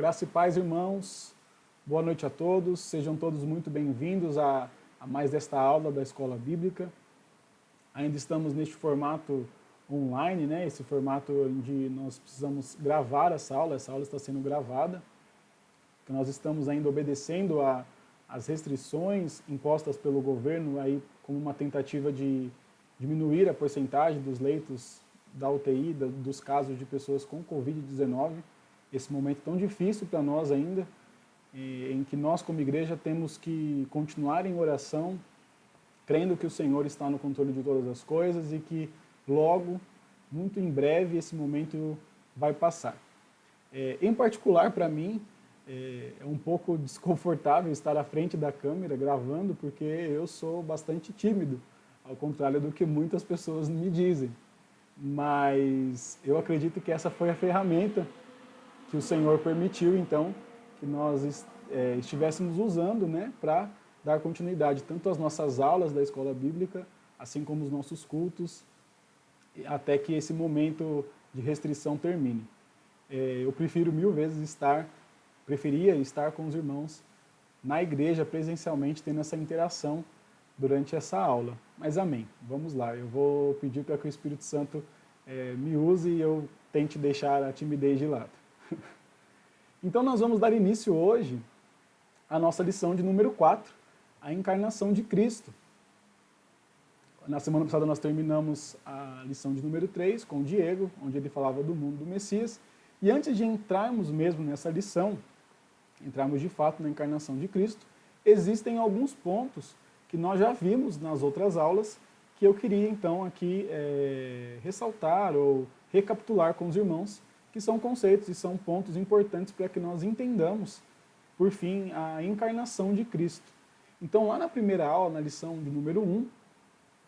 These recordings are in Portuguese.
Graça e paz, irmãos. Boa noite a todos. Sejam todos muito bem-vindos a mais desta aula da Escola Bíblica. Ainda estamos neste formato online, né? Esse formato onde nós precisamos gravar essa aula está sendo gravada. Que nós estamos ainda obedecendo às restrições impostas pelo governo aí como uma tentativa de diminuir a porcentagem dos leitos da UTI, dos casos de pessoas com Covid-19. Esse momento tão difícil para nós ainda, em que nós como igreja temos que continuar em oração, crendo que o Senhor está no controle de todas as coisas e que logo, muito em breve, esse momento vai passar. Em particular, para mim, é um pouco desconfortável estar à frente da câmera gravando, porque eu sou bastante tímido, ao contrário do que muitas pessoas me dizem. Mas eu acredito que essa foi a ferramenta que o Senhor permitiu, então, que nós estivéssemos usando, né, para dar continuidade tanto às nossas aulas da Escola Bíblica, assim como os nossos cultos, até que esse momento de restrição termine. Eu prefiro preferia estar com os irmãos na igreja, presencialmente, tendo essa interação durante essa aula. Mas amém. Vamos lá, eu vou pedir para que o Espírito Santo me use e eu tente deixar a timidez de lado. Então nós vamos dar início hoje à nossa lição de número 4, a encarnação de Cristo. Na semana passada nós terminamos a lição de número 3 com o Diego, onde ele falava do mundo do Messias. E antes de entrarmos mesmo nessa lição, entrarmos de fato na encarnação de Cristo, existem alguns pontos que nós já vimos nas outras aulas, que eu queria então aqui ressaltar ou recapitular com os irmãos, que são conceitos e são pontos importantes para que nós entendamos, por fim, a encarnação de Cristo. Então, lá na primeira aula, na lição de número 1,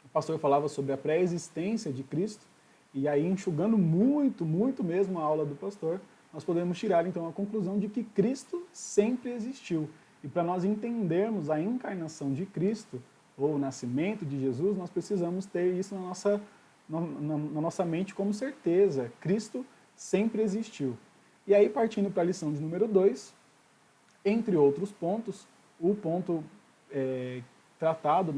o pastor falava sobre a pré-existência de Cristo, e aí, enxugando muito mesmo a aula do pastor, nós podemos tirar, então, a conclusão de que Cristo sempre existiu. E para nós entendermos a encarnação de Cristo, ou o nascimento de Jesus, nós precisamos ter isso na nossa mente como certeza. Cristo sempre existiu. E aí, partindo para a lição de número 2, entre outros pontos, o ponto tratado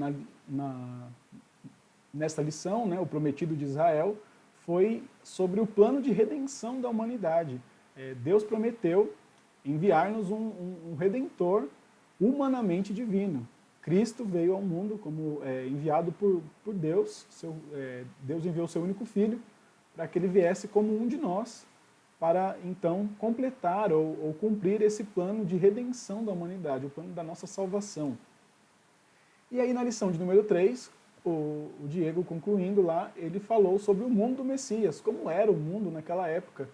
nesta lição, né, o prometido de Israel, foi sobre o plano de redenção da humanidade. Deus prometeu enviar-nos um redentor humanamente divino. Cristo veio ao mundo como enviado por Deus. Deus enviou seu único filho para que ele viesse como um de nós, para então completar ou cumprir esse plano de redenção da humanidade, o plano da nossa salvação. E aí na lição de número 3, o Diego, concluindo lá, ele falou sobre o mundo do Messias, como era o mundo naquela época,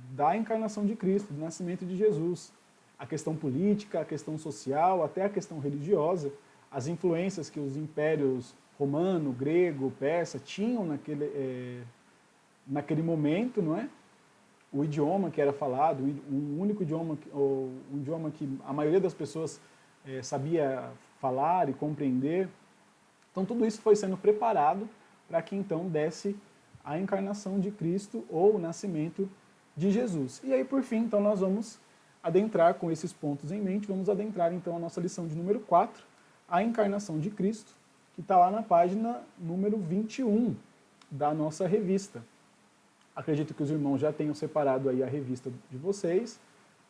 da encarnação de Cristo, do nascimento de Jesus. A questão política, a questão social, até a questão religiosa, as influências que os impérios romano, grego, persa tinham naquele momento, não é? O idioma que era falado, um único idioma, ou um idioma que a maioria das pessoas sabia falar e compreender. Então tudo isso foi sendo preparado para que então desse a encarnação de Cristo ou o nascimento de Jesus. E aí, por fim, então nós vamos adentrar com esses pontos em mente, vamos adentrar então a nossa lição de número 4, a encarnação de Cristo, que está lá na página número 21 da nossa revista. Acredito que os irmãos já tenham separado aí a revista de vocês,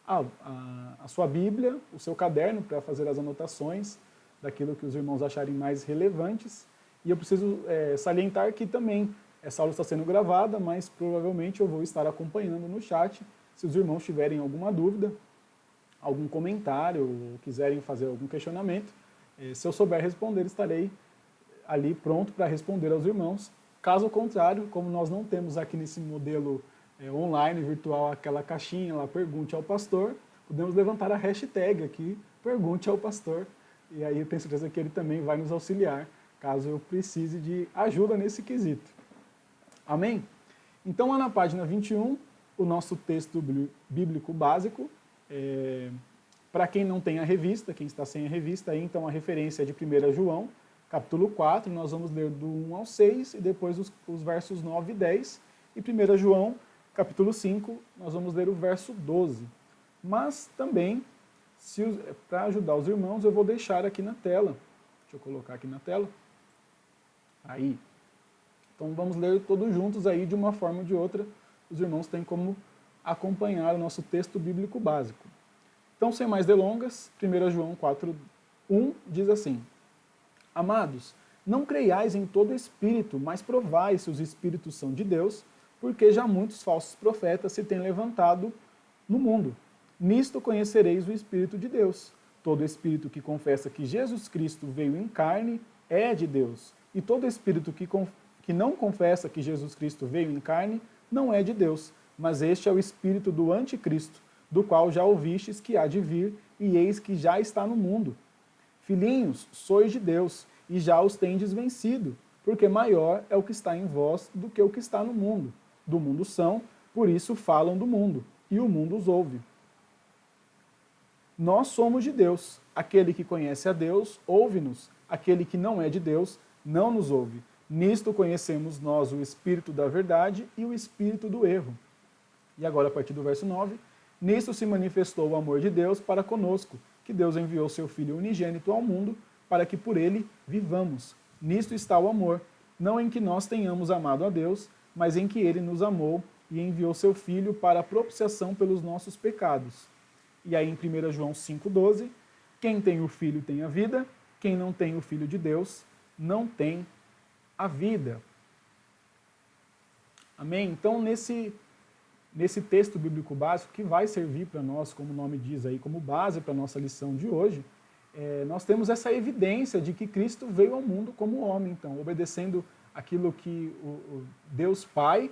a sua Bíblia, o seu caderno para fazer as anotações daquilo que os irmãos acharem mais relevantes. E eu preciso salientar que também essa aula está sendo gravada, mas provavelmente eu vou estar acompanhando no chat. Se os irmãos tiverem alguma dúvida, algum comentário, ou quiserem fazer algum questionamento, se eu souber responder, estarei ali pronto para responder aos irmãos. Caso contrário, como nós não temos aqui nesse modelo online, virtual, aquela caixinha lá, pergunte ao pastor, podemos levantar a hashtag aqui, pergunte ao pastor, e aí eu tenho certeza que ele também vai nos auxiliar, caso eu precise de ajuda nesse quesito. Amém? Então, lá na página 21, o nosso texto bíblico básico, para quem não tem a revista, quem está sem a revista, aí, então a referência é de 1 João, capítulo 4, nós vamos ler do 1 ao 6, e depois os versos 9 e 10, e 1 João, capítulo 5, nós vamos ler o verso 12. mas também, para ajudar os irmãos, eu vou deixar aqui na tela. Deixa eu colocar aqui na tela. Aí. Então vamos ler todos juntos aí, de uma forma ou de outra. Os irmãos têm como acompanhar o nosso texto bíblico básico. Então, sem mais delongas, 1 João 4:1 diz assim: Amados, não creiais em todo espírito, mas provai se os espíritos são de Deus, porque já muitos falsos profetas se têm levantado no mundo. Nisto conhecereis o Espírito de Deus. Todo espírito que confessa que Jesus Cristo veio em carne é de Deus. E todo espírito que não confessa que Jesus Cristo veio em carne não é de Deus. Mas este é o espírito do anticristo, do qual já ouvistes que há de vir, e eis que já está no mundo. Filhinhos, sois de Deus, e já os tendes vencido, porque maior é o que está em vós do que o que está no mundo. Do mundo são, por isso falam do mundo, e o mundo os ouve. Nós somos de Deus. Aquele que conhece a Deus, ouve-nos. Aquele que não é de Deus, não nos ouve. Nisto conhecemos nós o espírito da verdade e o espírito do erro. E agora, a partir do verso 9, nisto se manifestou o amor de Deus para conosco, que Deus enviou seu Filho unigênito ao mundo, para que por ele vivamos. Nisto está o amor, não em que nós tenhamos amado a Deus, mas em que ele nos amou e enviou seu Filho para a propiciação pelos nossos pecados. E aí em 1 João 5,12, quem tem o Filho tem a vida, quem não tem o Filho de Deus não tem a vida. Amém? Então, nesse texto bíblico básico, que vai servir para nós, como o nome diz aí, como base para a nossa lição de hoje, nós temos essa evidência de que Cristo veio ao mundo como homem, então, obedecendo aquilo que o Deus Pai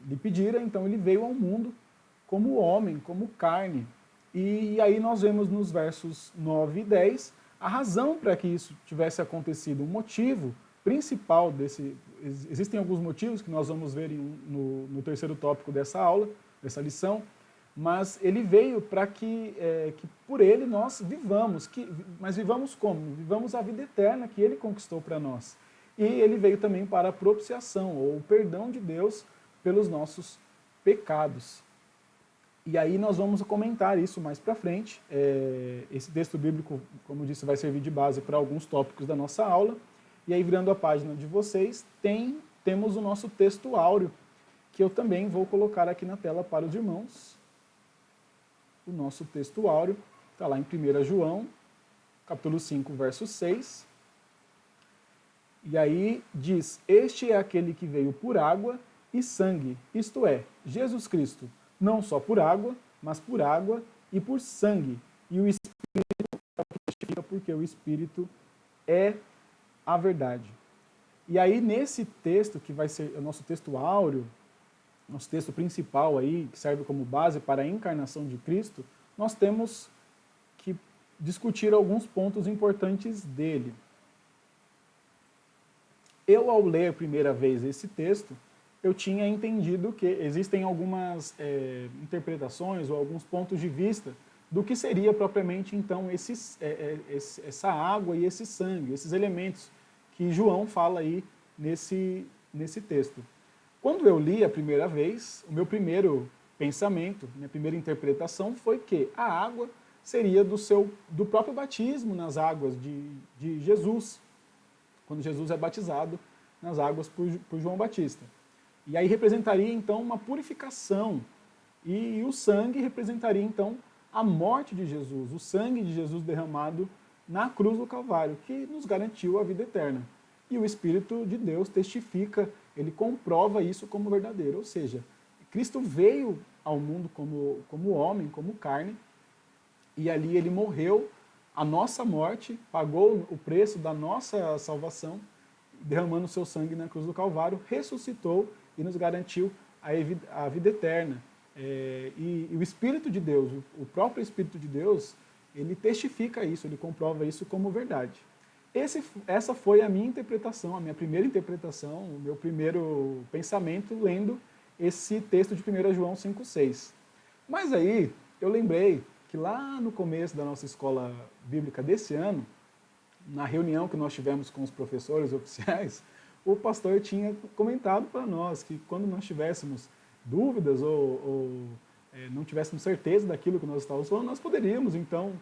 lhe pedira, então ele veio ao mundo como homem, como carne. E aí nós vemos nos versos 9 e 10 a razão para que isso tivesse acontecido, o motivo principal desse... Existem alguns motivos que nós vamos ver no terceiro tópico dessa aula, dessa lição, mas ele veio para que por ele nós vivamos. Mas vivamos como? Vivamos a vida eterna que ele conquistou para nós. E ele veio também para a propiciação, ou o perdão de Deus pelos nossos pecados. E aí nós vamos comentar isso mais para frente. Esse texto bíblico, como eu disse, vai servir de base para alguns tópicos da nossa aula. E aí, virando a página de vocês, temos o nosso texto áureo, que eu também vou colocar aqui na tela para os irmãos. O nosso texto áureo está lá em 1 João, capítulo 5, verso 6. E aí diz: Este é aquele que veio por água e sangue, isto é, Jesus Cristo, não só por água, mas por água e por sangue. E o Espírito é o que testifica, porque o Espírito é a verdade. E aí, nesse texto, que vai ser o nosso texto áureo, nosso texto principal aí, que serve como base para a encarnação de Cristo, nós temos que discutir alguns pontos importantes dele. Eu, ao ler a primeira vez esse texto, eu tinha entendido que existem algumas interpretações ou alguns pontos de vista do que seria propriamente, então, essa água e esse sangue, esses elementos que João fala aí nesse texto. Quando eu li a primeira vez, o meu primeiro pensamento, minha primeira interpretação foi que a água seria do próprio batismo nas águas de Jesus, quando Jesus é batizado nas águas por João Batista. E aí representaria, então, uma purificação. E o sangue representaria, então, a morte de Jesus, o sangue de Jesus derramado na cruz do Calvário, que nos garantiu a vida eterna. E o Espírito de Deus testifica, ele comprova isso como verdadeiro. Ou seja, Cristo veio ao mundo como homem, como carne, e ali ele morreu a nossa morte, pagou o preço da nossa salvação, derramando o seu sangue na cruz do Calvário, ressuscitou e nos garantiu a vida eterna. E o Espírito de Deus, o próprio Espírito de Deus, ele testifica isso, ele comprova isso como verdade. Essa foi a minha interpretação, a minha primeira interpretação, o meu primeiro pensamento lendo esse texto de 1 João 5,6. Mas aí eu lembrei que lá no começo da nossa escola bíblica desse ano, na reunião que nós tivemos com os professores oficiais, o pastor tinha comentado para nós que quando nós tivéssemos dúvidas ou não tivéssemos certeza daquilo que nós estávamos falando, nós poderíamos, então,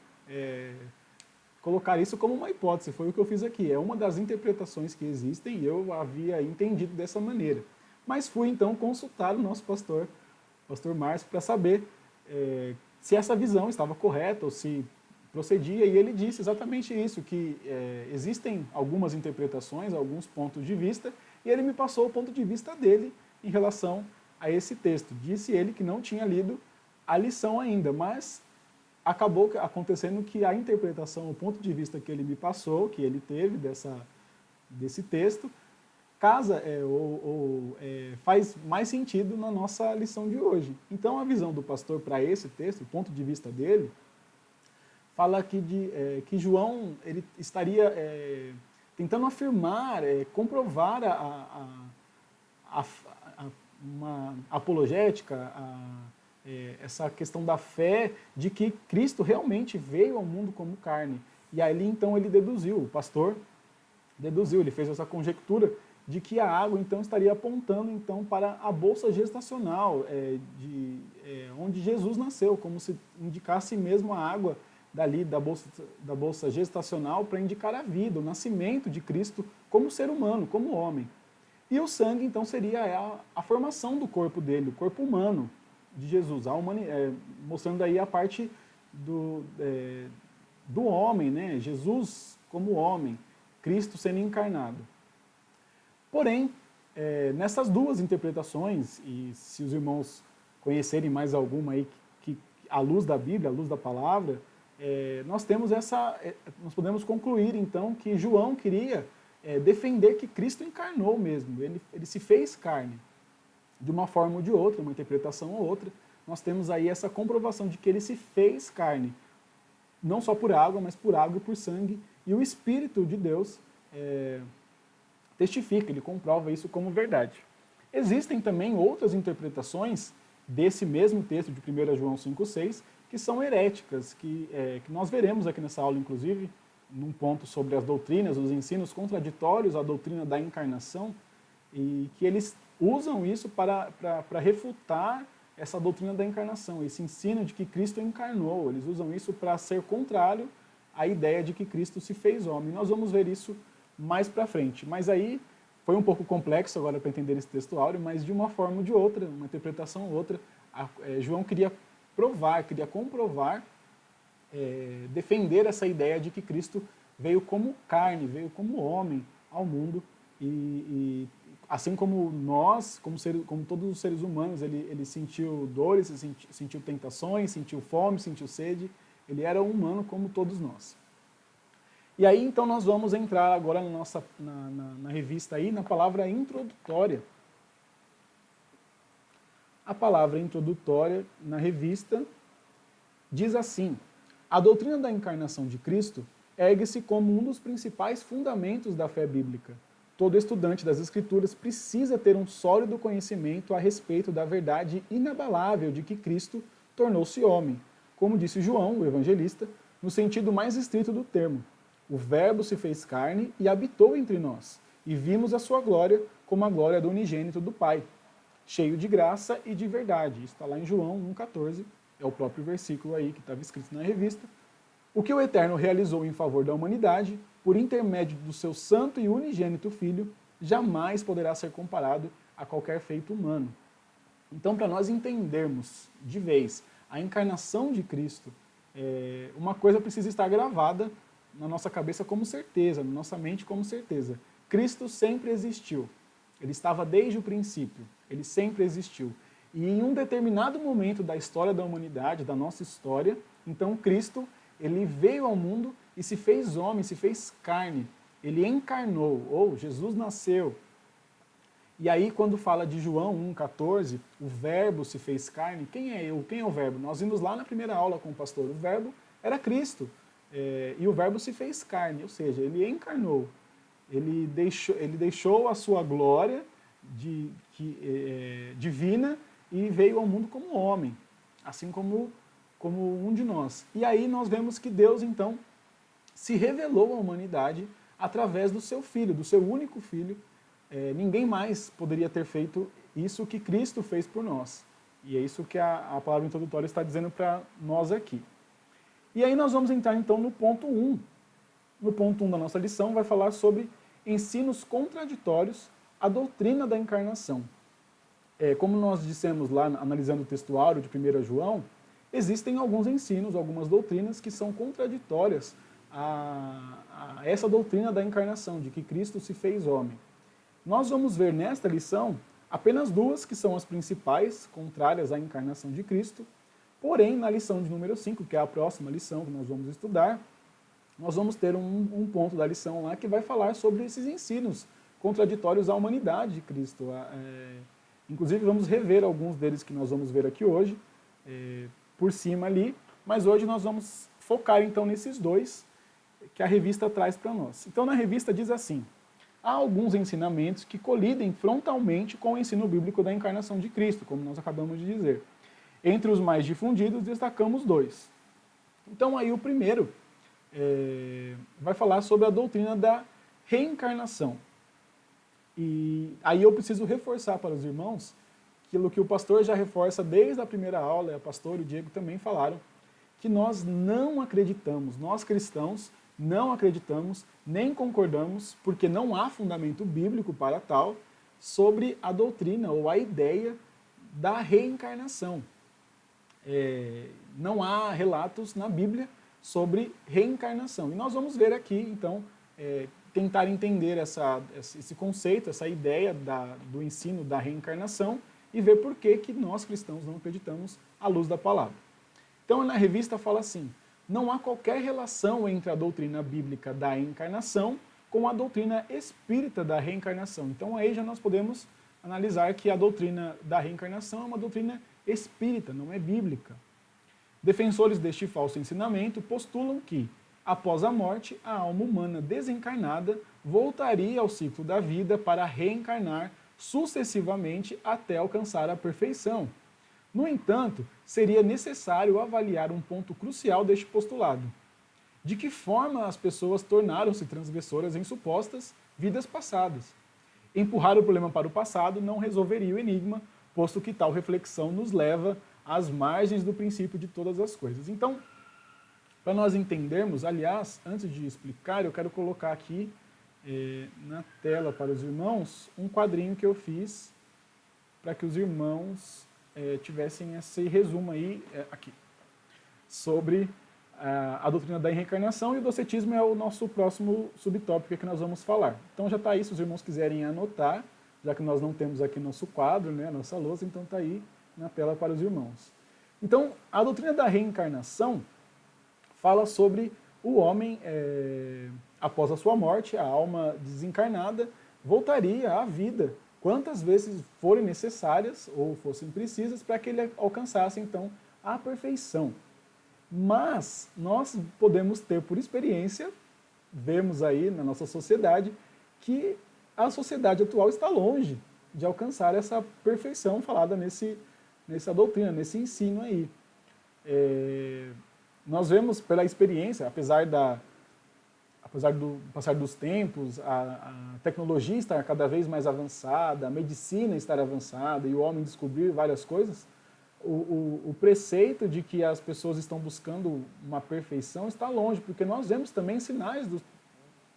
colocar isso como uma hipótese. Foi o que eu fiz aqui. É uma das interpretações que existem e eu havia entendido dessa maneira. Mas fui, então, consultar o nosso pastor Márcio, para saber se essa visão estava correta ou se procedia, e ele disse exatamente isso, que existem algumas interpretações, alguns pontos de vista, e ele me passou o ponto de vista dele em relação a esse texto. Disse ele que não tinha lido a lição ainda, mas acabou acontecendo que a interpretação, o ponto de vista que ele me passou, que ele teve desse texto, casa faz mais sentido na nossa lição de hoje. Então a visão do pastor para esse texto, o ponto de vista dele, fala que João ele estaria tentando afirmar, comprovar a apologética, essa questão da fé de que Cristo realmente veio ao mundo como carne. E ali então ele deduziu, o pastor deduziu, ele fez essa conjectura de que a água então estaria apontando então para a bolsa gestacional, onde Jesus nasceu, como se indicasse mesmo a água dali da bolsa gestacional para indicar a vida, o nascimento de Cristo como ser humano, como homem. E o sangue então seria a formação do corpo dele, o corpo humano de Jesus, mostrando aí a parte do homem, né? Jesus como homem, Cristo sendo encarnado. Porém, nessas duas interpretações, e se os irmãos conhecerem mais alguma aí, que à luz da Bíblia, à luz da palavra, nós podemos concluir então que João queria defender que Cristo encarnou mesmo, ele se fez carne, de uma forma ou de outra, uma interpretação ou outra. Nós temos aí essa comprovação de que ele se fez carne, não só por água, mas por água e por sangue, e o Espírito de Deus testifica, ele comprova isso como verdade. Existem também outras interpretações desse mesmo texto de 1 João 5,6, que são heréticas, que nós veremos aqui nessa aula, inclusive, num ponto sobre as doutrinas, os ensinos contraditórios à doutrina da encarnação, e que eles usam isso para refutar essa doutrina da encarnação, esse ensino de que Cristo encarnou. Eles usam isso para ser contrário à ideia de que Cristo se fez homem. Nós vamos ver isso mais para frente. Mas aí foi um pouco complexo agora para entender esse texto áureo, mas de uma forma ou de outra, uma interpretação ou outra, João queria comprovar, defender essa ideia de que Cristo veio como carne, veio como homem ao mundo, e assim como nós, como todos os seres humanos, ele sentiu dores, sentiu tentações, sentiu fome, sentiu sede, ele era um humano como todos nós. E aí então nós vamos entrar agora na revista aí, na palavra introdutória. A palavra introdutória na revista diz assim: a doutrina da encarnação de Cristo ergue-se como um dos principais fundamentos da fé bíblica. Todo estudante das Escrituras precisa ter um sólido conhecimento a respeito da verdade inabalável de que Cristo tornou-se homem, como disse João, o evangelista, no sentido mais estrito do termo. O Verbo se fez carne e habitou entre nós, e vimos a sua glória como a glória do unigênito do Pai, cheio de graça e de verdade. Isso está lá em João 1,14, é o próprio versículo aí que estava escrito na revista. O que o Eterno realizou em favor da humanidade, por intermédio do seu santo e unigênito Filho, jamais poderá ser comparado a qualquer feito humano. Então, para nós entendermos de vez a encarnação de Cristo, uma coisa precisa estar gravada na nossa cabeça como certeza, na nossa mente como certeza. Cristo sempre existiu. Ele estava desde o princípio. Ele sempre existiu. E em um determinado momento da história da humanidade, da nossa história, então Cristo, ele veio ao mundo e se fez homem, se fez carne. Ele encarnou, ou Jesus nasceu. E aí, quando fala de João 1,14, o Verbo se fez carne, quem é eu? Quem é o Verbo? Nós vimos lá na primeira aula com o pastor, o Verbo era Cristo. E o Verbo se fez carne, ou seja, ele encarnou. Ele deixou a sua glória divina e veio ao mundo como homem, assim como um de nós. E aí nós vemos que Deus, então, se revelou à humanidade através do seu Filho, do seu único Filho. Ninguém mais poderia ter feito isso que Cristo fez por nós. E é isso que a palavra introdutória está dizendo para nós aqui. E aí nós vamos entrar então no ponto 1. No ponto 1 da nossa lição vai falar sobre ensinos contraditórios à doutrina da encarnação. Como nós dissemos lá, analisando o textuário de 1 João, existem alguns ensinos, algumas doutrinas que são contraditórias a essa doutrina da encarnação, de que Cristo se fez homem. Nós vamos ver nesta lição apenas duas que são as principais, contrárias à encarnação de Cristo. Porém, na lição de número 5, que é a próxima lição que nós vamos estudar, nós vamos ter um ponto da lição lá que vai falar sobre esses ensinos contraditórios à humanidade de Cristo. Inclusive, vamos rever alguns deles que nós vamos ver aqui hoje, por cima ali, mas hoje nós vamos focar então nesses dois que a revista traz para nós. Então, na revista diz assim: há alguns ensinamentos que colidem frontalmente com o ensino bíblico da encarnação de Cristo, como nós acabamos de dizer. Entre os mais difundidos, destacamos dois. Então, aí o primeiro vai falar sobre a doutrina da reencarnação. E aí eu preciso reforçar para os irmãos aquilo que o pastor já reforça desde a primeira aula, e o pastor e o Diego também falaram, que nós não acreditamos, nós cristãos não acreditamos, nem concordamos, porque não há fundamento bíblico para tal, sobre a doutrina ou a ideia da reencarnação. Não há relatos na Bíblia sobre reencarnação. E nós vamos ver aqui, então, tentar entender esse conceito, essa ideia do ensino da reencarnação e ver por que nós cristãos não acreditamos à luz da palavra. Então, na revista fala assim: não há qualquer relação entre a doutrina bíblica da encarnação com a doutrina espírita da reencarnação. Então, aí já nós podemos analisar que a doutrina da reencarnação é uma doutrina espírita, não é bíblica. Defensores deste falso ensinamento postulam que, após a morte, a alma humana desencarnada voltaria ao ciclo da vida para reencarnar sucessivamente até alcançar a perfeição. No entanto, seria necessário avaliar um ponto crucial deste postulado. De que forma as pessoas tornaram-se transgressoras em supostas vidas passadas? Empurrar o problema para o passado não resolveria o enigma, posto que tal reflexão nos leva às margens do princípio de todas as coisas. Então, para nós entendermos, aliás, antes de explicar, eu quero colocar aqui na tela para os irmãos um quadrinho que eu fiz para que os irmãos tivessem esse resumo aí, aqui, sobre a doutrina da reencarnação, e o docetismo é o nosso próximo subtópico que nós vamos falar. Então já está aí, se os irmãos quiserem anotar, já que nós não temos aqui nosso quadro, né, nossa lousa, então está aí na tela para os irmãos. Então, a doutrina da reencarnação fala sobre o homem, após a sua morte, a alma desencarnada voltaria à vida quantas vezes forem necessárias ou fossem precisas para que ele alcançasse, então, a perfeição. Mas nós podemos ter por experiência, vemos aí na nossa sociedade, que a sociedade atual está longe de alcançar essa perfeição falada nessa doutrina, nesse ensino aí. Nós vemos pela experiência, apesar do passar dos tempos, a tecnologia estar cada vez mais avançada, a medicina estar avançada e o homem descobrir várias coisas, o preceito de que as pessoas estão buscando uma perfeição está longe, porque nós vemos também sinais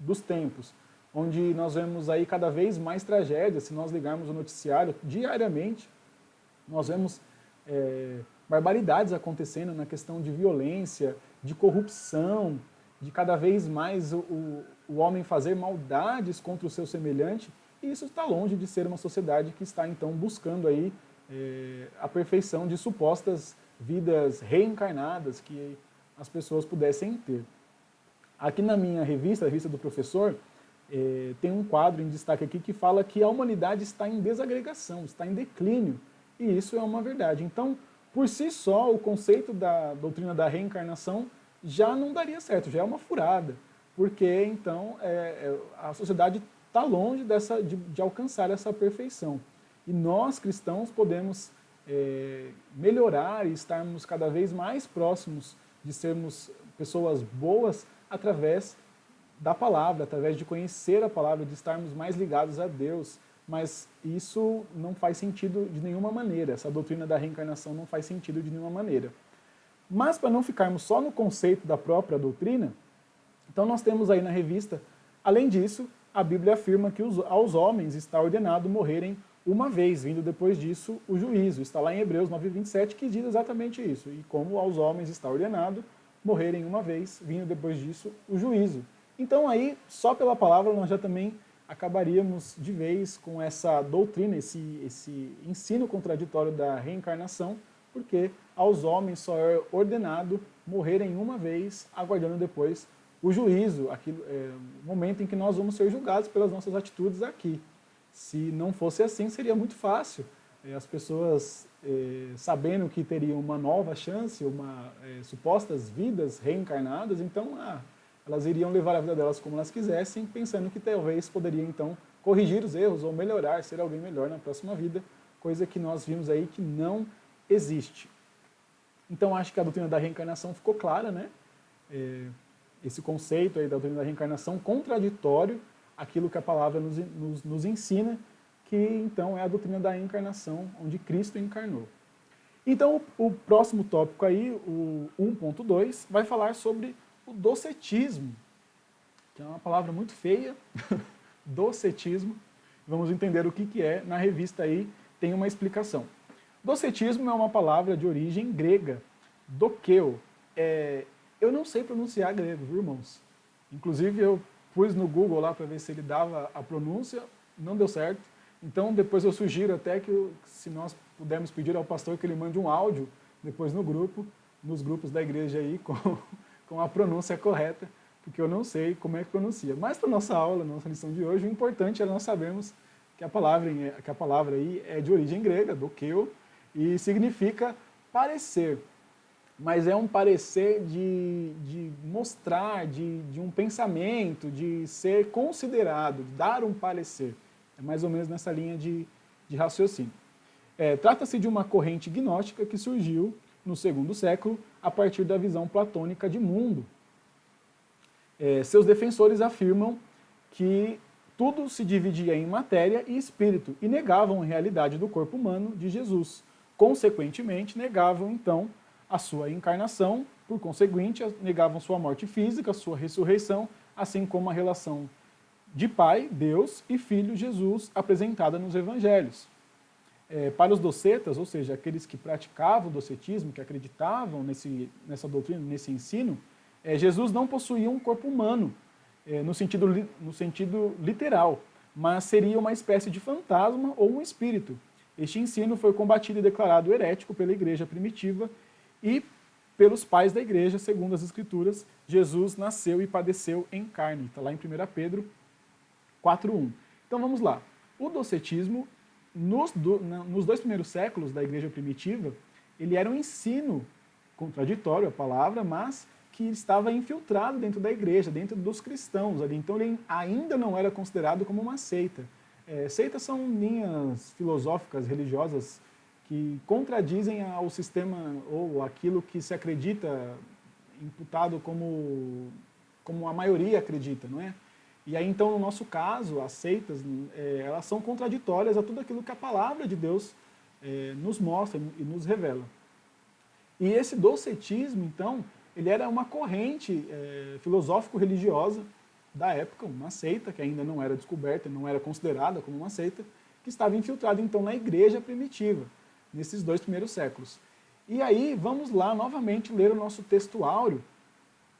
dos tempos, onde nós vemos aí cada vez mais tragédias. Se nós ligarmos o noticiário diariamente, nós vemos barbaridades acontecendo na questão de violência, de corrupção, de cada vez mais o homem fazer maldades contra o seu semelhante, e isso está longe de ser uma sociedade que está então buscando aí a perfeição de supostas vidas reencarnadas que as pessoas pudessem ter. Aqui na minha revista, a revista do professor, tem um quadro em destaque aqui que fala que a humanidade está em desagregação, está em declínio, e isso é uma verdade. Então, por si só, o conceito da doutrina da reencarnação já não daria certo, já é uma furada, porque então a sociedade está longe de alcançar essa perfeição. E nós, cristãos, podemos melhorar e estarmos cada vez mais próximos de sermos pessoas boas através da palavra, através de conhecer a palavra, de estarmos mais ligados a Deus, mas isso não faz sentido de nenhuma maneira, essa doutrina da reencarnação não faz sentido de nenhuma maneira. Mas para não ficarmos só no conceito da própria doutrina, então nós temos aí na revista, além disso, a Bíblia afirma que aos homens está ordenado morrerem uma vez, vindo depois disso o juízo. Está lá em Hebreus 9:27 que diz exatamente isso. E como aos homens está ordenado morrerem uma vez, vindo depois disso o juízo. Então aí, só pela palavra, nós já também acabaríamos de vez com essa doutrina, esse ensino contraditório da reencarnação, porque aos homens só é ordenado morrerem uma vez, aguardando depois o juízo, o momento em que nós vamos ser julgados pelas nossas atitudes aqui. Se não fosse assim, seria muito fácil. As pessoas, sabendo que teriam uma nova chance, supostas vidas reencarnadas, então elas iriam levar a vida delas como elas quisessem, pensando que talvez poderiam então corrigir os erros ou melhorar, ser alguém melhor na próxima vida, coisa que nós vimos aí que não existe. Então acho que a doutrina da reencarnação ficou clara, né? Esse conceito aí da doutrina da reencarnação contraditório àquilo que a palavra nos ensina, que então é a doutrina da encarnação, onde Cristo encarnou. Então o próximo tópico aí, o 1.2, vai falar sobre o docetismo, que é uma palavra muito feia, docetismo. Vamos entender o que é, na revista aí tem uma explicação. Docetismo é uma palavra de origem grega, dokeo. Eu não sei pronunciar grego, viu, irmãos? Inclusive eu pus no Google lá para ver se ele dava a pronúncia, não deu certo. Então depois eu sugiro até que se nós pudermos pedir ao pastor que ele mande um áudio depois no grupo, nos grupos da igreja aí, com a pronúncia correta, porque eu não sei como é que pronuncia. Mas para a nossa aula, nossa lição de hoje, o importante é nós sabermos que a palavra aí é de origem grega, dokeo, e significa parecer. Mas é um parecer de mostrar, de um pensamento, de ser considerado, de dar um parecer. É mais ou menos nessa linha de raciocínio. Trata-se de uma corrente gnóstica que surgiu no segundo século a partir da visão platônica de mundo. Seus defensores afirmam que tudo se dividia em matéria e espírito e negavam a realidade do corpo humano de Jesus. Consequentemente, negavam então a sua encarnação, por conseguinte, negavam sua morte física, sua ressurreição, assim como a relação de Pai, Deus, e Filho, Jesus, apresentada nos Evangelhos. Para os docetas, ou seja, aqueles que praticavam o docetismo, que acreditavam nessa doutrina, nesse ensino, Jesus não possuía um corpo humano, no sentido literal, mas seria uma espécie de fantasma ou um espírito. Este ensino foi combatido e declarado herético pela igreja primitiva e pelos pais da igreja, segundo as escrituras, Jesus nasceu e padeceu em carne. Está lá em 1 Pedro 4:1. Então vamos lá. O docetismo, nos dois primeiros séculos da igreja primitiva, ele era um ensino contraditório, a palavra, mas que estava infiltrado dentro da igreja, dentro dos cristãos ali. Então ele ainda não era considerado como uma seita. Seitas são linhas filosóficas, religiosas, que contradizem ao sistema ou aquilo que se acredita imputado como a maioria acredita, não é? E aí então, no nosso caso, as seitas, elas são contraditórias a tudo aquilo que a palavra de Deus nos mostra e nos revela. E esse docetismo, então, ele era uma corrente filosófico-religiosa da época, uma seita que ainda não era descoberta, não era considerada como uma seita, que estava infiltrada então na igreja primitiva, nesses dois primeiros séculos. E aí, vamos lá novamente ler o nosso texto áureo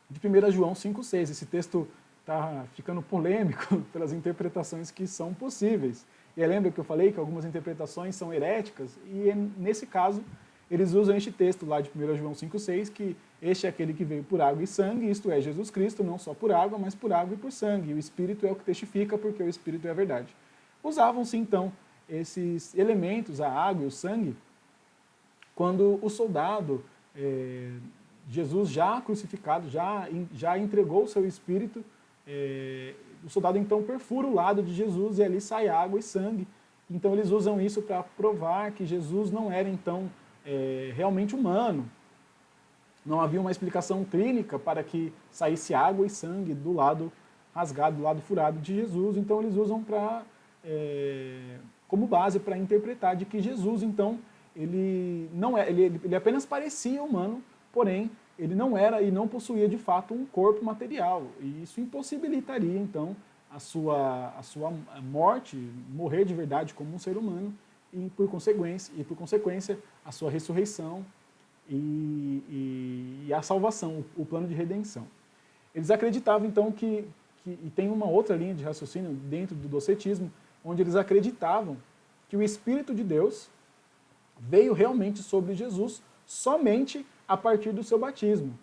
de 1 João 5,6. Esse texto está ficando polêmico pelas interpretações que são possíveis. E aí, lembra que eu falei que algumas interpretações são heréticas? E nesse caso, eles usam este texto lá de 1 João 5,6, que este é aquele que veio por água e sangue, isto é, Jesus Cristo, não só por água, mas por água e por sangue. E o Espírito é o que testifica, porque o Espírito é a verdade. Usavam-se, então, esses elementos, a água e o sangue, quando o soldado, Jesus já crucificado, já entregou o seu espírito, o soldado então perfura o lado de Jesus e ali sai água e sangue. Então eles usam isso para provar que Jesus não era então realmente humano. Não havia uma explicação clínica para que saísse água e sangue do lado rasgado, do lado furado de Jesus. Então eles usam para como base para interpretar de que Jesus, então, ele não é, ele apenas parecia humano, porém, ele não era e não possuía de fato um corpo material. E isso impossibilitaria, então, a sua morte, morrer de verdade como um ser humano, e por consequência, a sua ressurreição e a salvação, o plano de redenção. Eles acreditavam, então, e tem uma outra linha de raciocínio dentro do docetismo, onde eles acreditavam que o Espírito de Deus veio realmente sobre Jesus somente a partir do seu batismo.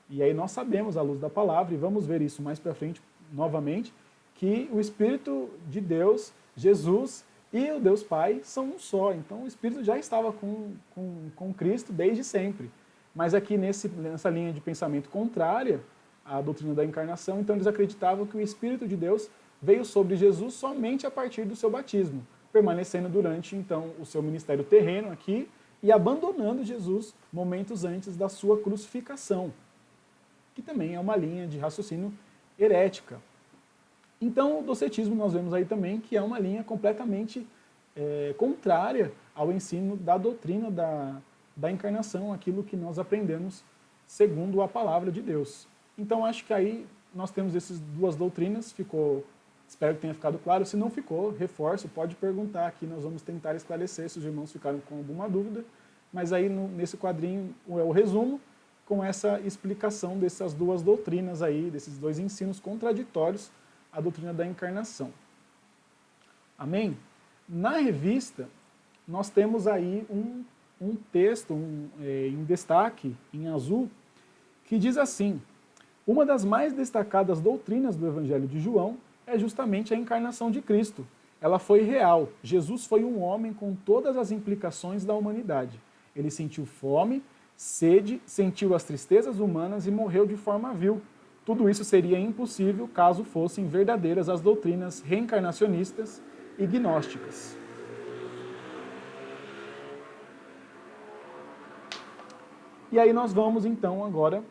E aí nós sabemos, à luz da palavra, e vamos ver isso mais para frente novamente, que o Espírito de Deus, Jesus e o Deus Pai são um só. Então o Espírito já estava com Cristo desde sempre. Mas aqui nessa linha de pensamento contrária à doutrina da encarnação, então eles acreditavam que o Espírito de Deus veio sobre Jesus somente a partir do seu batismo, permanecendo durante então o seu ministério terreno aqui e abandonando Jesus momentos antes da sua crucificação, que também é uma linha de raciocínio herética. Então, o docetismo nós vemos aí também que é uma linha completamente contrária ao ensino da doutrina da encarnação, aquilo que nós aprendemos segundo a palavra de Deus. Então, acho que aí nós temos essas duas doutrinas, espero que tenha ficado claro. Se não ficou, reforço, pode perguntar aqui, nós vamos tentar esclarecer se os irmãos ficaram com alguma dúvida, mas aí nesse quadrinho é o resumo com essa explicação dessas duas doutrinas aí, desses dois ensinos contraditórios à doutrina da encarnação. Amém? Na revista, nós temos aí um texto em destaque, em azul, que diz assim: uma das mais destacadas doutrinas do Evangelho de João é justamente a encarnação de Cristo. Ela foi real. Jesus foi um homem com todas as implicações da humanidade. Ele sentiu fome, sede, sentiu as tristezas humanas e morreu de forma vil. Tudo isso seria impossível caso fossem verdadeiras as doutrinas reencarnacionistas e gnósticas. E aí nós vamos então agora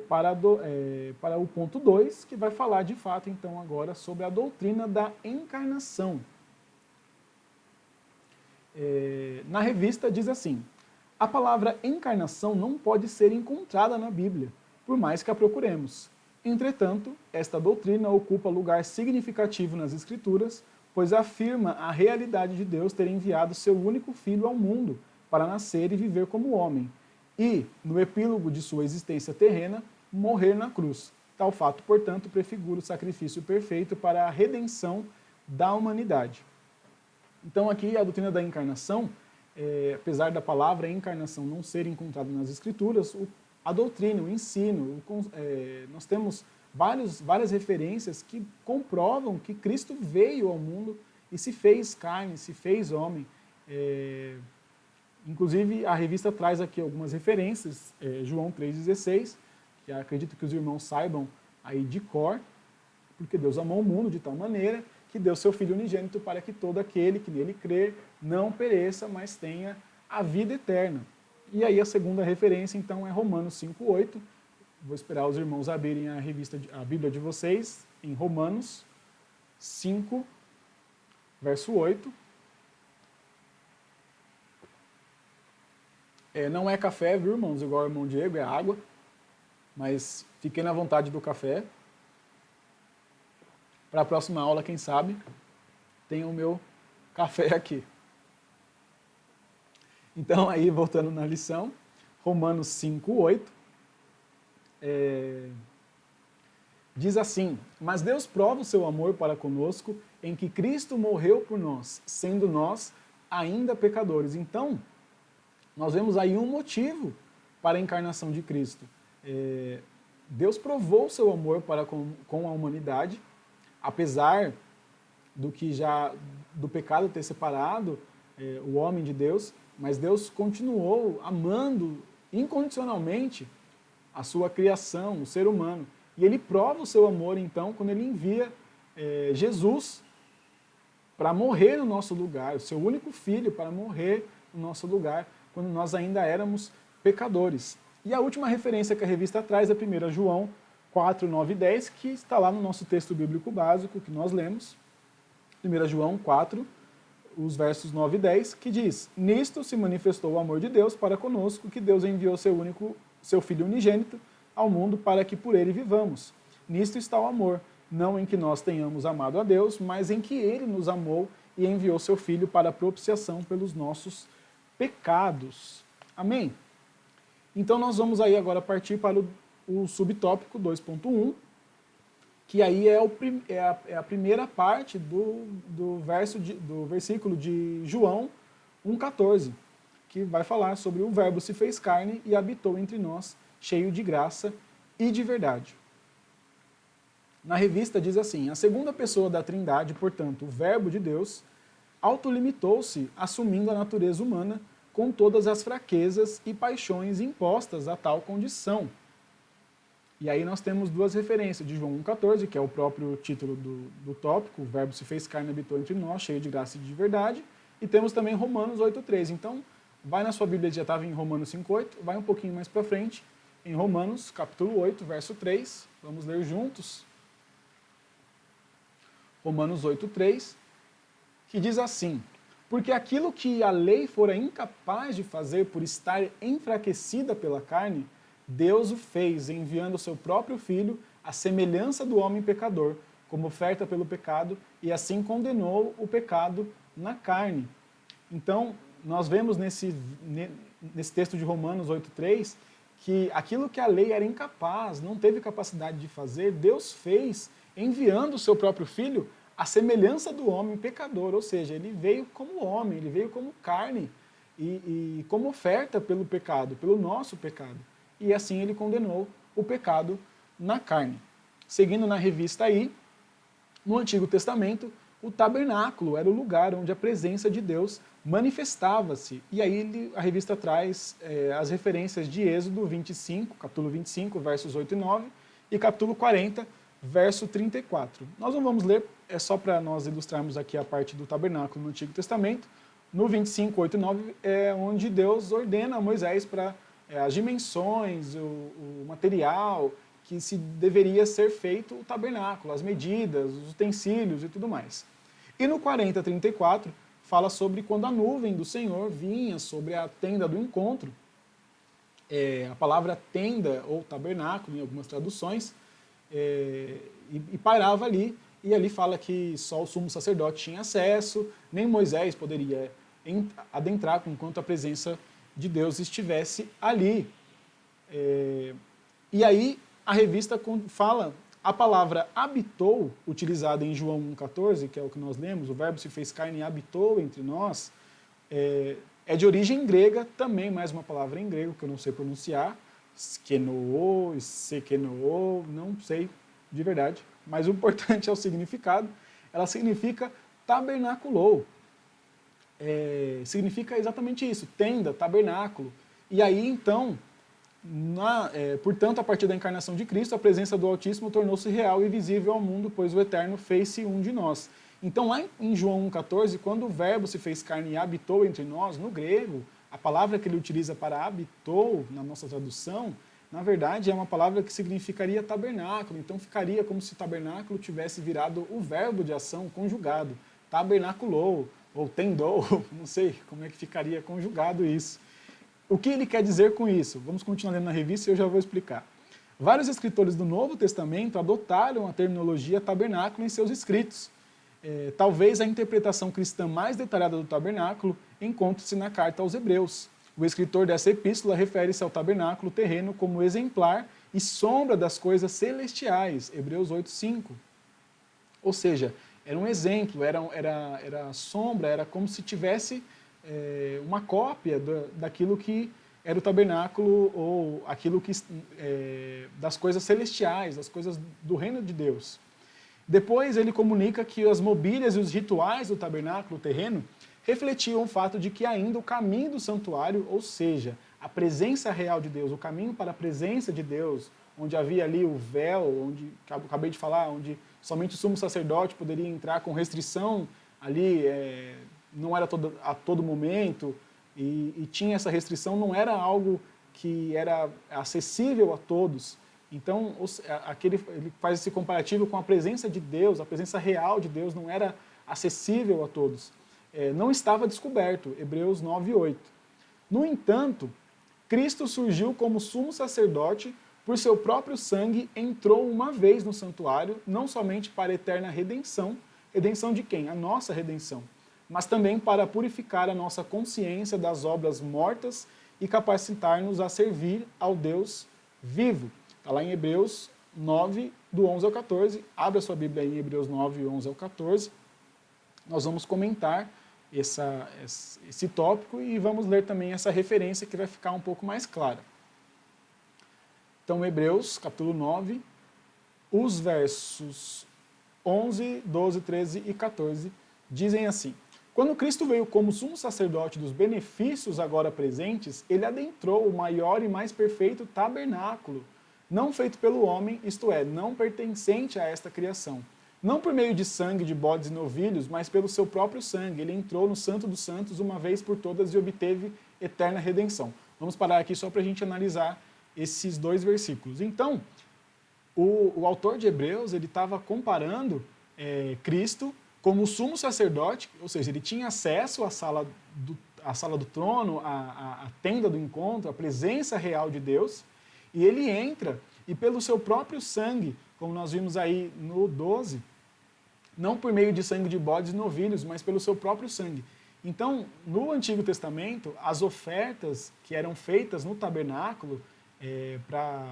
para o ponto 2, que vai falar de fato então agora sobre a doutrina da encarnação. Na revista diz assim: a palavra encarnação não pode ser encontrada na Bíblia, por mais que a procuremos. Entretanto, esta doutrina ocupa lugar significativo nas Escrituras, pois afirma a realidade de Deus ter enviado seu único Filho ao mundo para nascer e viver como homem, e, no epílogo de sua existência terrena, morrer na cruz. Tal fato, portanto, prefigura o sacrifício perfeito para a redenção da humanidade. Então aqui a doutrina da encarnação, apesar da palavra encarnação não ser encontrada nas Escrituras, a doutrina, o ensino, nós temos várias referências que comprovam que Cristo veio ao mundo e se fez carne, se fez homem. Inclusive, a revista traz aqui algumas referências, João 3,16, que acredito que os irmãos saibam aí de cor, porque Deus amou o mundo de tal maneira que deu seu Filho unigênito para que todo aquele que nele crer não pereça, mas tenha a vida eterna. E aí a segunda referência, então, é Romanos 5,8. Vou esperar os irmãos abrirem a Bíblia de vocês em Romanos 5, verso 8. Não é café, viu, irmãos? Igual o irmão Diego, é água. Mas fiquem na vontade do café. Para a próxima aula, quem sabe, tenha o meu café aqui. Então, aí, voltando na lição, Romanos 5,8, diz assim: mas Deus prova o seu amor para conosco em que Cristo morreu por nós, sendo nós ainda pecadores. Então, nós vemos aí um motivo para a encarnação de Cristo. Deus provou o seu amor para com a humanidade, apesar do pecado ter separado o homem de Deus, mas Deus continuou amando incondicionalmente a sua criação, o ser humano. E ele prova o seu amor, então, quando ele envia Jesus para morrer no nosso lugar, o seu único filho para morrer no nosso lugar, quando nós ainda éramos pecadores. E a última referência que a revista traz é 1 João 4, 9 e 10, que está lá no nosso texto bíblico básico, que nós lemos. 1 João 4, os versos 9 e 10, que diz: Nisto se manifestou o amor de Deus para conosco, que Deus enviou seu Filho unigênito ao mundo para que por ele vivamos. Nisto está o amor, não em que nós tenhamos amado a Deus, mas em que ele nos amou e enviou seu Filho para a propiciação pelos nossos pecados. Amém? Então nós vamos aí agora partir para o subtópico 2.1, que aí é a primeira parte do versículo de João 1,14, que vai falar sobre o Verbo se fez carne e habitou entre nós, cheio de graça e de verdade. Na revista diz assim: a segunda pessoa da Trindade, portanto, o Verbo de Deus, autolimitou-se, assumindo a natureza humana, com todas as fraquezas e paixões impostas a tal condição. E aí nós temos duas referências, de João 1,14, que é o próprio título do tópico, o Verbo se fez carne e habitou entre nós, cheio de graça e de verdade, e temos também Romanos 8,3. Então, vai na sua Bíblia, já estava em Romanos 5,8, vai um pouquinho mais para frente, em Romanos, capítulo 8, verso 3, vamos ler juntos. Romanos 8,3, que diz assim: porque aquilo que a lei fora incapaz de fazer por estar enfraquecida pela carne, Deus o fez, enviando o seu próprio Filho, à semelhança do homem pecador, como oferta pelo pecado, e assim condenou o pecado na carne. Então, nós vemos nesse texto de Romanos 8,3, que aquilo que a lei era incapaz, não teve capacidade de fazer, Deus fez, enviando o seu próprio Filho, à semelhança do homem pecador, ou seja, ele veio como homem, ele veio como carne, e como oferta pelo pecado, pelo nosso pecado. E assim ele condenou o pecado na carne. Seguindo na revista aí, no Antigo Testamento, o tabernáculo era o lugar onde a presença de Deus manifestava-se. E aí a revista traz as referências de Êxodo 25, capítulo 25, versos 8 e 9, e capítulo 40, verso 34. Nós não vamos ler, é só para nós ilustrarmos aqui a parte do tabernáculo no Antigo Testamento. No 25, 8 e 9 é onde Deus ordena a Moisés para as dimensões, o material que se deveria ser feito o tabernáculo, as medidas, os utensílios e tudo mais. E no 40, 34, fala sobre quando a nuvem do Senhor vinha sobre a tenda do encontro. A palavra tenda ou tabernáculo, em algumas traduções, e pairava ali, e ali fala que só o sumo sacerdote tinha acesso, nem Moisés poderia adentrar enquanto a presença de Deus estivesse ali. E aí a revista fala, a palavra habitou, utilizada em João 1,14, que é o que nós lemos, o Verbo se fez carne e habitou entre nós, é de origem grega, também mais uma palavra em grego que eu não sei pronunciar, skenoo, sekenoo, não sei de verdade, mas o importante é o significado. Ela significa tabernaculou. Significa exatamente isso, tenda, tabernáculo. E aí, então, portanto, a partir da encarnação de Cristo, a presença do Altíssimo tornou-se real e visível ao mundo, pois o Eterno fez-se um de nós. Então, lá em João 1,14, quando o Verbo se fez carne e habitou entre nós, no grego, a palavra que ele utiliza para habitou, na nossa tradução, na verdade é uma palavra que significaria tabernáculo. Então, ficaria como se tabernáculo tivesse virado o verbo de ação conjugado, tabernaculou, ou tendou, não sei como é que ficaria conjugado isso. O que ele quer dizer com isso? Vamos continuar lendo na revista e eu já vou explicar. Vários escritores do Novo Testamento adotaram a terminologia tabernáculo em seus escritos. Talvez a interpretação cristã mais detalhada do tabernáculo encontre-se na carta aos Hebreus. O escritor dessa epístola refere-se ao tabernáculo terreno como exemplar e sombra das coisas celestiais, Hebreus 8,5. Ou seja, era um exemplo, era sombra, era como se tivesse uma cópia daquilo que era o tabernáculo, ou aquilo que das coisas celestiais, das coisas do reino de Deus. Depois ele comunica que as mobílias e os rituais do tabernáculo terreno refletiam o fato de que ainda o caminho do santuário, ou seja, a presença real de Deus, o caminho para a presença de Deus, onde havia ali o véu, onde acabei de falar, onde somente o sumo sacerdote poderia entrar com restrição ali, não era a todo momento, e tinha essa restrição, não era algo que era acessível a todos. Então, ele faz esse comparativo com a presença de Deus, a presença real de Deus não era acessível a todos. Não estava descoberto, Hebreus 9:8. No entanto, Cristo surgiu como sumo sacerdote, por seu próprio sangue entrou uma vez no santuário, não somente para a eterna redenção, redenção de quem? A nossa redenção, mas também para purificar a nossa consciência das obras mortas e capacitar-nos a servir ao Deus vivo. Está lá em Hebreus 9, do 11 ao 14. Abra sua Bíblia aí em Hebreus 9, 11 ao 14. Nós vamos comentar esse tópico e vamos ler também essa referência que vai ficar um pouco mais clara. Então, Hebreus, capítulo 9, os versos 11, 12, 13 e 14 dizem assim: quando Cristo veio como sumo sacerdote dos benefícios agora presentes, ele adentrou o maior e mais perfeito tabernáculo, não feito pelo homem, isto é, não pertencente a esta criação. Não por meio de sangue de bodes e novilhos, mas pelo seu próprio sangue. Ele entrou no Santo dos Santos uma vez por todas e obteve eterna redenção. Vamos parar aqui só para a gente analisar esses dois versículos. Então, o autor de Hebreus ele estava comparando Cristo como sumo sacerdote, ou seja, ele tinha acesso à sala do trono, à tenda do encontro, à presença real de Deus, e ele entra, e pelo seu próprio sangue, como nós vimos aí no 12, não por meio de sangue de bodes e novilhos, mas pelo seu próprio sangue. Então, no Antigo Testamento, as ofertas que eram feitas no tabernáculo para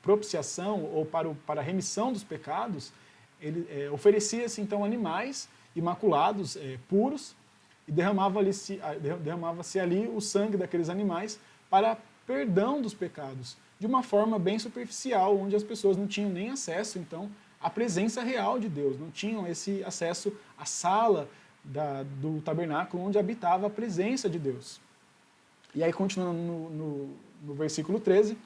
propiciação ou para a remissão dos pecados, oferecia-se então animais imaculados, puros, e derramava-se ali o sangue daqueles animais para perdão dos pecados, de uma forma bem superficial, onde as pessoas não tinham nem acesso então à presença real de Deus, não tinham esse acesso à sala do tabernáculo onde habitava a presença de Deus. E aí, continuando no versículo 13,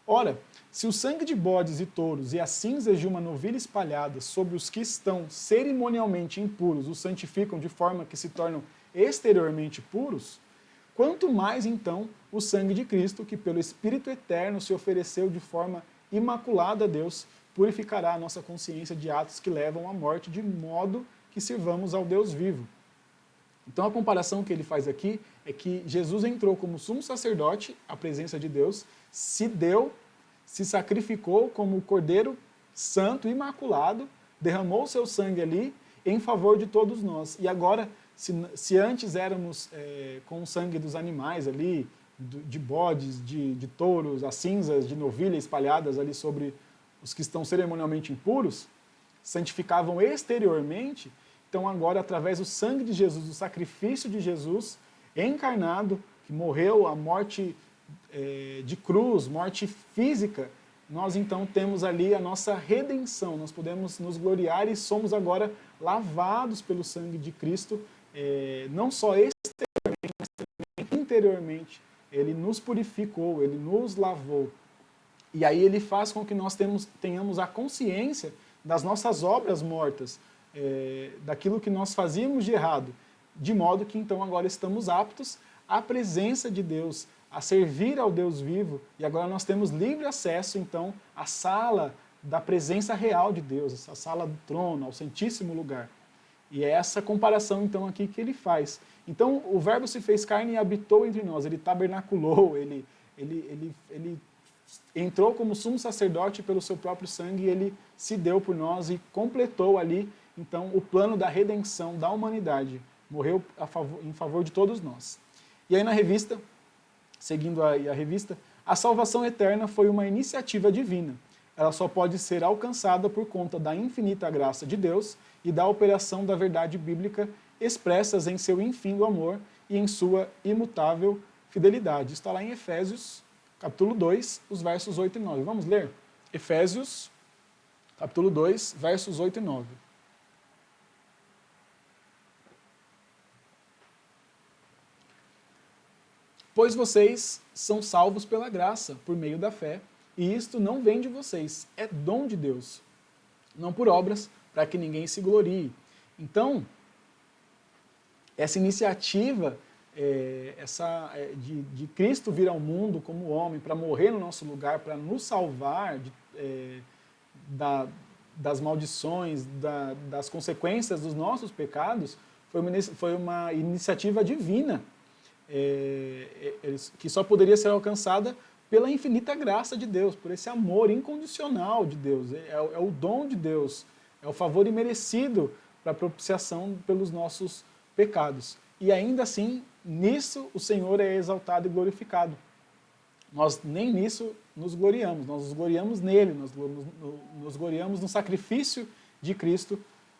ora, se o sangue de bodes e touros e as cinzas de uma novilha espalhadas sobre os que estão cerimonialmente impuros os santificam de forma que se tornam exteriormente puros, quanto mais então o sangue de Cristo, que pelo Espírito Eterno se ofereceu de forma imaculada a Deus, purificará a nossa consciência de atos que levam à morte, de modo que sirvamos ao Deus vivo. Então a comparação que ele faz aqui é que Jesus entrou como sumo sacerdote à presença de Deus, se deu, se sacrificou como o Cordeiro Santo, imaculado, derramou o seu sangue ali em favor de todos nós. E agora, se antes éramos com o sangue dos animais ali, de bodes, de touros, as cinzas de novilha espalhadas ali sobre os que estão cerimonialmente impuros, santificavam exteriormente, então agora, através do sangue de Jesus, do sacrifício de Jesus encarnado, que morreu a morte de cruz, morte física, nós então temos ali a nossa redenção, nós podemos nos gloriar e somos agora lavados pelo sangue de Cristo, não só exteriormente, mas também interiormente. Ele nos purificou, ele nos lavou. E aí ele faz com que nós tenhamos a consciência das nossas obras mortas, daquilo que nós fazíamos de errado, de modo que então agora estamos aptos à presença de Deus, a servir ao Deus vivo, e agora nós temos livre acesso então à sala da presença real de Deus, essa sala do trono, ao Santíssimo Lugar. E é essa comparação então aqui que ele faz. Então o Verbo se fez carne e habitou entre nós, ele tabernaculou, ele entrou como sumo sacerdote pelo seu próprio sangue, e ele se deu por nós e completou ali então o plano da redenção da humanidade, morreu em favor de todos nós. E aí na revista, seguindo a revista, a salvação eterna foi uma iniciativa divina. Ela só pode ser alcançada por conta da infinita graça de Deus e da operação da verdade bíblica expressas em seu infindo amor e em sua imutável fidelidade. Está lá em Efésios, capítulo 2, os versos 8 e 9. Vamos ler? Efésios, capítulo 2, versos 8 e 9. Pois vocês são salvos pela graça, por meio da fé, e isto não vem de vocês, é dom de Deus, não por obras, para que ninguém se glorie. Então, essa iniciativa de Cristo vir ao mundo como homem, para morrer no nosso lugar, para nos salvar das maldições, das consequências dos nossos pecados, foi uma iniciativa divina, que só poderia ser alcançada pela infinita graça de Deus, por esse amor incondicional de Deus. É o dom de Deus, é o favor imerecido para a propiciação pelos nossos pecados. E ainda assim, nisso o Senhor é exaltado e glorificado. Nós nem nisso nos gloriamos, nós nos gloriamos nele, nós nos gloriamos no sacrifício de Cristo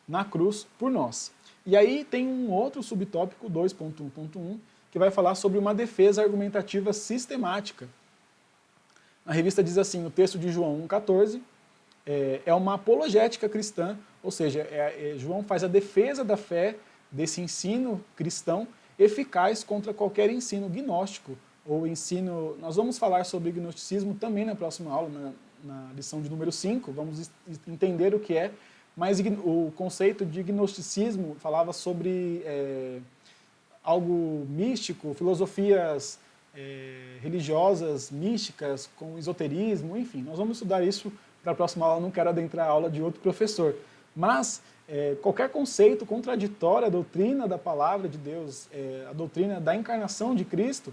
na cruz por nós. E aí tem um outro subtópico, 2.1.1, que vai falar sobre uma defesa argumentativa sistemática. A revista diz assim, o texto de João 1,14 é uma apologética cristã, ou seja, João faz a defesa da fé desse ensino cristão eficaz contra qualquer ensino gnóstico, ou ensino... Nós vamos falar sobre gnosticismo também na próxima aula, na lição de número 5, vamos entender o que é, mas o conceito de gnosticismo falava sobre algo místico, filosofias religiosas, místicas, com esoterismo, enfim, nós vamos estudar isso para a próxima aula, não quero adentrar a aula de outro professor, mas qualquer conceito contraditório à doutrina da palavra de Deus, a doutrina da encarnação de Cristo,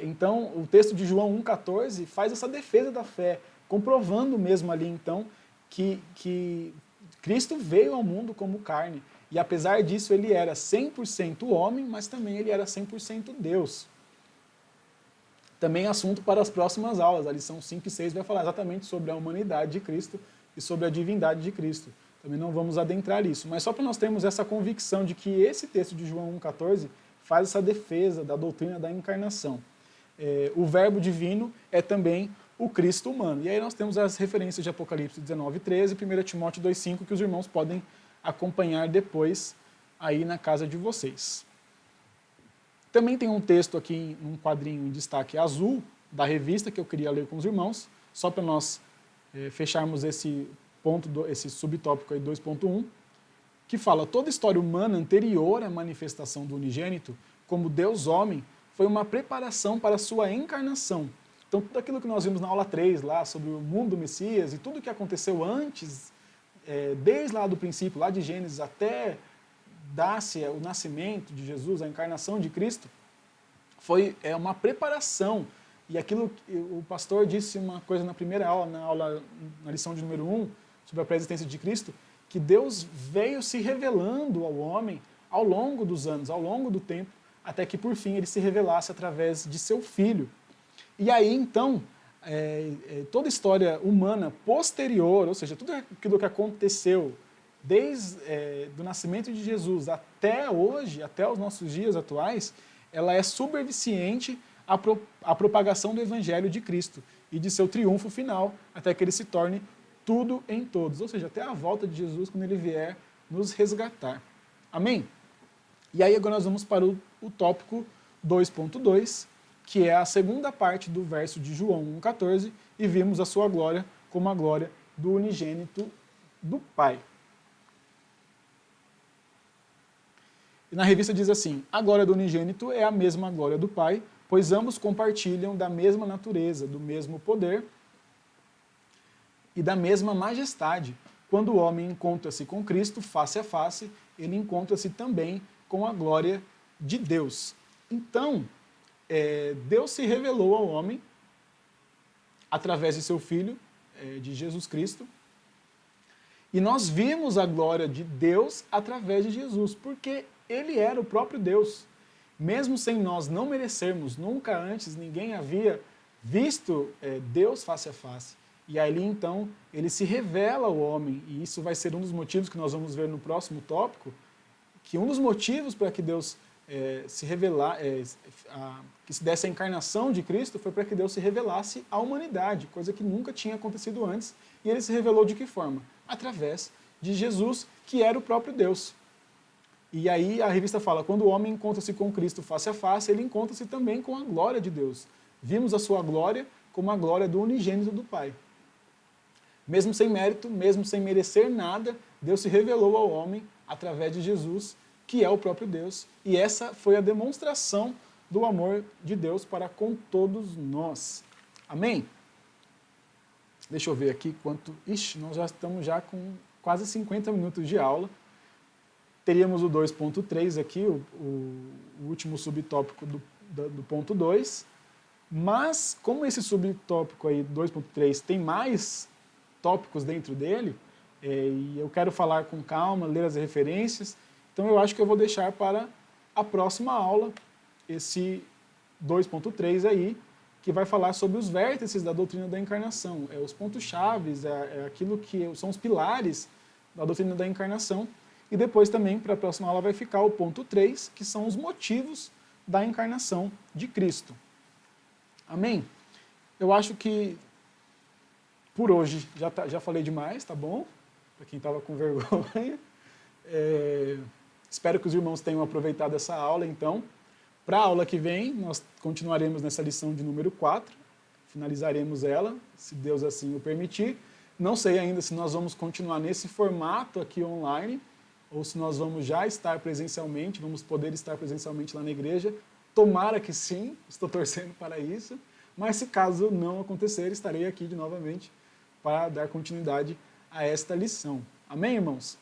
então o texto de João 1,14 faz essa defesa da fé, comprovando mesmo ali então que Cristo veio ao mundo como carne, e apesar disso ele era 100% homem, mas também ele era 100% Deus. Também assunto para as próximas aulas, a lição 5 e 6 vai falar exatamente sobre a humanidade de Cristo e sobre a divindade de Cristo. Também não vamos adentrar nisso, mas só para nós termos essa convicção de que esse texto de João 1,14 faz essa defesa da doutrina da encarnação. O verbo divino é também o Cristo humano. E aí nós temos as referências de Apocalipse 19:13 e 1 Timóteo 2,5 que os irmãos podem acompanhar depois aí na casa de vocês. Também tem um texto aqui, um quadrinho em destaque azul da revista que eu queria ler com os irmãos, só para nós fecharmos esse ponto, esse subtópico aí 2.1, que fala: toda história humana anterior à manifestação do unigênito, como Deus homem, foi uma preparação para a sua encarnação. Então tudo aquilo que nós vimos na aula 3, lá sobre o mundo do Messias, e tudo que aconteceu antes, desde lá do princípio, lá de Gênesis até dar-se o nascimento de Jesus, a encarnação de Cristo, foi uma preparação. E aquilo, o pastor disse uma coisa na primeira aula, na lição de número 1, sobre a pré-existência de Cristo, que Deus veio se revelando ao homem ao longo dos anos, ao longo do tempo, até que por fim ele se revelasse através de seu Filho. E aí então, toda a história humana posterior, ou seja, tudo aquilo que aconteceu desde do nascimento de Jesus até hoje, até os nossos dias atuais, ela é subserviente à propagação do Evangelho de Cristo e de seu triunfo final, até que ele se torne tudo em todos, ou seja, até a volta de Jesus, quando ele vier nos resgatar. Amém? E aí agora nós vamos para o tópico 2.2, que é a segunda parte do verso de João 1,14, e vimos a sua glória como a glória do unigênito do Pai. E na revista diz assim: a glória do unigênito é a mesma glória do Pai, pois ambos compartilham da mesma natureza, do mesmo poder e da mesma majestade. Quando o homem encontra-se com Cristo face a face, ele encontra-se também com a glória de Deus. Então, Deus se revelou ao homem através de seu Filho, de Jesus Cristo, e nós vimos a glória de Deus através de Jesus, porque ele era o próprio Deus. Mesmo sem nós não merecermos, nunca antes ninguém havia visto Deus face a face. E ali então ele se revela ao homem, e isso vai ser um dos motivos que nós vamos ver no próximo tópico, que um dos motivos para que Deus se revelar, que se desse a encarnação de Cristo, foi para que Deus se revelasse à humanidade, coisa que nunca tinha acontecido antes. E ele se revelou de que forma? Através de Jesus, que era o próprio Deus. E aí a revista fala: quando o homem encontra-se com Cristo face a face, ele encontra-se também com a glória de Deus. Vimos a sua glória como a glória do unigênito do Pai. Mesmo sem mérito, mesmo sem merecer nada, Deus se revelou ao homem através de Jesus, que é o próprio Deus, e essa foi a demonstração do amor de Deus para com todos nós. Amém? Deixa eu ver aqui quanto... Ixi, nós já estamos já com quase 50 minutos de aula. Teríamos o 2.3 aqui, o último subtópico do ponto 2. Mas, como esse subtópico aí, 2.3, tem mais tópicos dentro dele, e eu quero falar com calma, ler as referências, então eu acho que eu vou deixar para a próxima aula esse 2.3 aí, que vai falar sobre os vértices da doutrina da encarnação, os pontos-chaves, aquilo que são os pilares da doutrina da encarnação, e depois também, para a próxima aula, vai ficar o ponto 3, que são os motivos da encarnação de Cristo. Amém? Eu acho que por hoje já falei demais, tá bom? Para quem estava com vergonha. Espero que os irmãos tenham aproveitado essa aula, então. Para a aula que vem, nós continuaremos nessa lição de número 4, finalizaremos ela, se Deus assim o permitir. Não sei ainda se nós vamos continuar nesse formato aqui online, ou se nós vamos já estar presencialmente, vamos poder estar presencialmente lá na igreja. Tomara que sim, estou torcendo para isso, mas se caso não acontecer, estarei aqui novamente para dar continuidade a esta lição. Amém, irmãos?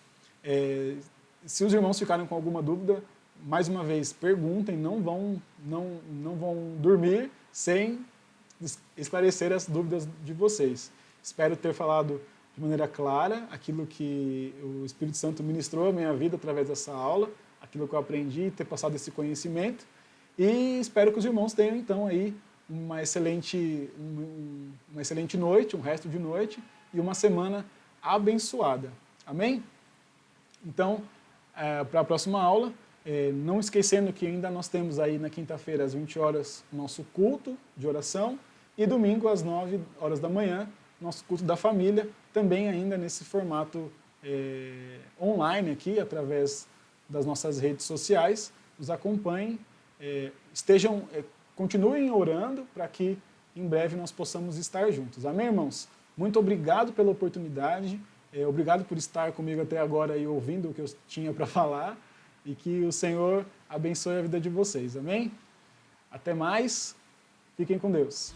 Se os irmãos ficarem com alguma dúvida, mais uma vez, perguntem, não vão dormir sem esclarecer as dúvidas de vocês. Espero ter falado de maneira clara aquilo que o Espírito Santo ministrou à minha vida através dessa aula, aquilo que eu aprendi, ter passado esse conhecimento, e espero que os irmãos tenham, então, aí uma excelente noite, um resto de noite, e uma semana abençoada. Amém? Então, para a próxima aula, não esquecendo que ainda nós temos aí na quinta-feira, às 20 horas, nosso culto de oração, e domingo, às 9 horas da manhã, nosso culto da família, também ainda nesse formato online aqui, através das nossas redes sociais. Nos acompanhem, continuem orando para que em breve nós possamos estar juntos. Amém, irmãos? Muito obrigado pela oportunidade, obrigado por estar comigo até agora e ouvindo o que eu tinha para falar, e que o Senhor abençoe a vida de vocês. Amém? Até mais, fiquem com Deus.